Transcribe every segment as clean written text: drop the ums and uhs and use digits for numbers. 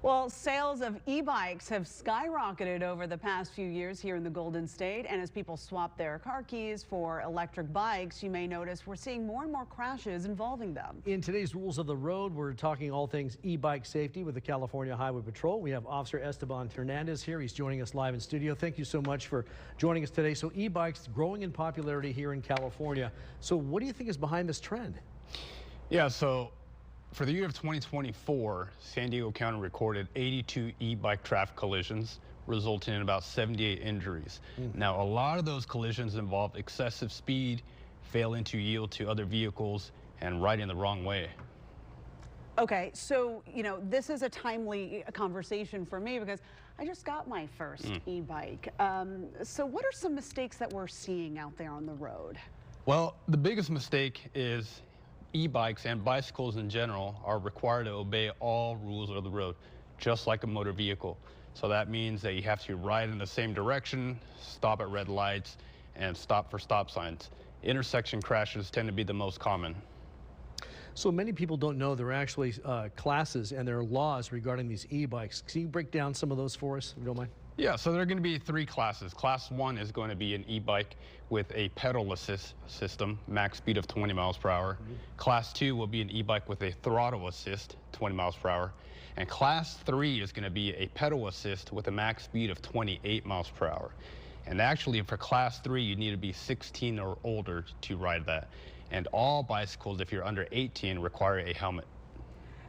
Well, sales of e-bikes have skyrocketed over the past few years here in the Golden State. And as people swap their car keys for electric bikes, you may notice we're seeing more and more crashes involving them. In today's Rules of the Road, we're talking all things e-bike safety with the California Highway Patrol. We have Officer Esteban Hernandez here. He's joining us live in studio. Thank you so much for joining us today. So e-bikes growing in popularity here in California. So what do you think is behind this trend? Yeah, so for the year of 2024, San Diego County recorded 82 e-bike traffic collisions, resulting in about 78 injuries. Now, a lot of those collisions involved excessive speed, failing to yield to other vehicles, and riding the wrong way. Okay, so, this is a timely conversation for me because I just got my first e-bike. So what are some mistakes that we're seeing out there on the road? Well, the biggest mistake is e-bikes and bicycles in general are required to obey all rules of the road, just like a motor vehicle. So that means that you have to ride in the same direction, stop at red lights, and stop for stop signs. Intersection crashes tend to be the most common. So many people don't know there are actually classes and there are laws regarding these e-bikes. Can you break down some of those for us, if you don't mind? Yeah, so there are going to be three classes. Class 1 is going to be an e-bike with a pedal assist system, max speed of 20 miles per hour. Class 2 will be an e-bike with a throttle assist, 20 miles per hour. And Class 3 is going to be a pedal assist with a max speed of 28 miles per hour. And actually, for Class 3, you need to be 16 or older to ride that. And all bicycles, if you're under 18, require a helmet.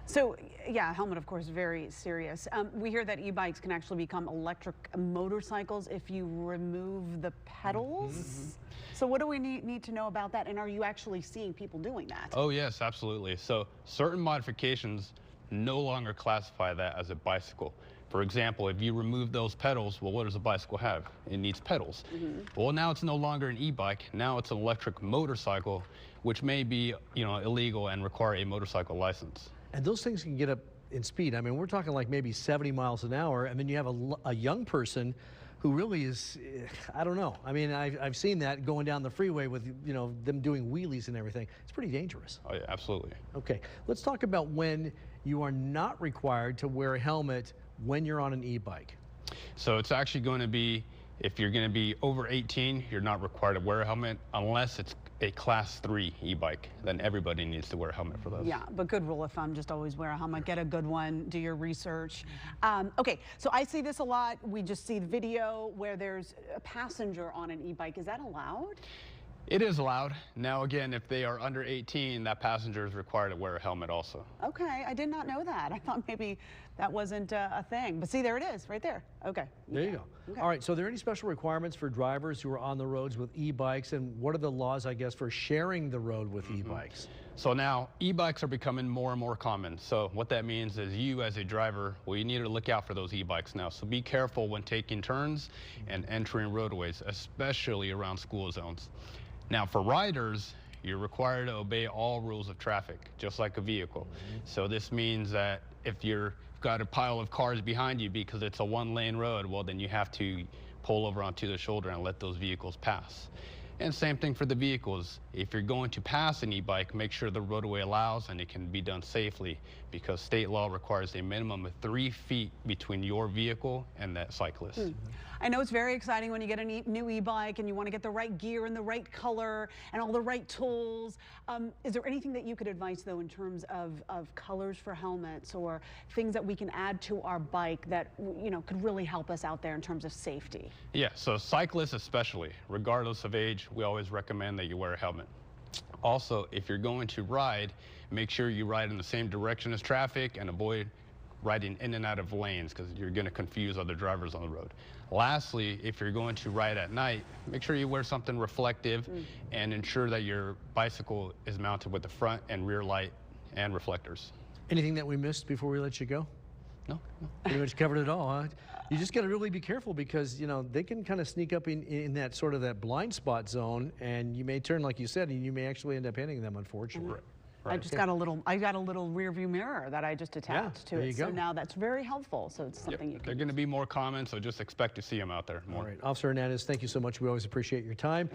So, yeah, helmet, of course, very serious. We hear that e-bikes can actually become electric motorcycles if you remove the pedals. So what do we need to know about that? And are you actually seeing people doing that? Oh, yes, absolutely. So certain modifications no longer classify that as a bicycle. For example, if you remove those pedals, well, what does a bicycle have? It needs pedals. Well, now it's no longer an e-bike. Now it's an electric motorcycle, which may be, illegal and require a motorcycle license. And those things can get up in speed. I mean, we're talking like maybe 70 miles an hour, and then you have a young person who really is, I don't know. I mean, I've seen that going down the freeway with, them doing wheelies and everything. It's pretty dangerous. Oh, yeah, absolutely. Okay, let's talk about when you are not required to wear a helmet when you're on an e-bike. So it's actually going to be, if you're going to be over 18, you're not required to wear a helmet unless it's a Class 3 e-bike. Then everybody needs to wear a helmet for those. Yeah, but good rule of thumb, just always wear a helmet, get a good one, do your research. Okay, so I see this a lot. We just see the video where there's a passenger on an e-bike. Is that allowed? It is allowed. Now, again, if they are under 18, that passenger is required to wear a helmet also. Okay, I did not know that. I thought maybe that wasn't a thing. But see, there it is, right there. Okay. There you go. Okay. All right, so are there any special requirements for drivers who are on the roads with e-bikes? And what are the laws, I guess, for sharing the road with e-bikes? So now, e-bikes are becoming more and more common. So what that means is you, as a driver, well, you need to look out for those e-bikes now. So be careful when taking turns and entering roadways, especially around school zones. Now, for riders, you're required to obey all rules of traffic, just like a vehicle. So this means that if you've got a pile of cars behind you because it's a one-lane road, well, then you have to pull over onto the shoulder and let those vehicles pass. And same thing for the vehicles. If you're going to pass an e-bike, make sure the roadway allows and it can be done safely, because state law requires a minimum of 3 feet between your vehicle and that cyclist. I know it's very exciting when you get a new e-bike and you want to get the right gear and the right color and all the right tools. Is there anything that you could advise, though, in terms of colors for helmets or things that we can add to our bike that, could really help us out there in terms of safety? Yeah, so cyclists especially, regardless of age, we always recommend that you wear a helmet. Also, if you're going to ride, make sure you ride in the same direction as traffic and avoid riding in and out of lanes, because you're going to confuse other drivers on the road. Lastly, if you're going to ride at night, make sure you wear something reflective and ensure that your bicycle is mounted with the front and rear light and reflectors. Anything that we missed before we let you go? No. Pretty much covered it all, huh? You just got to really be careful because, they can kind of sneak up in that sort of that blind spot zone, and you may turn, like you said, and you may actually end up hitting them, unfortunately. Right. I got a little rear view mirror that I just attached to it. So now that's very helpful. So it's something you can. They're going to be more common, so just expect to see them out there more. All right, Officer Hernandez, thank you so much. We always appreciate your time.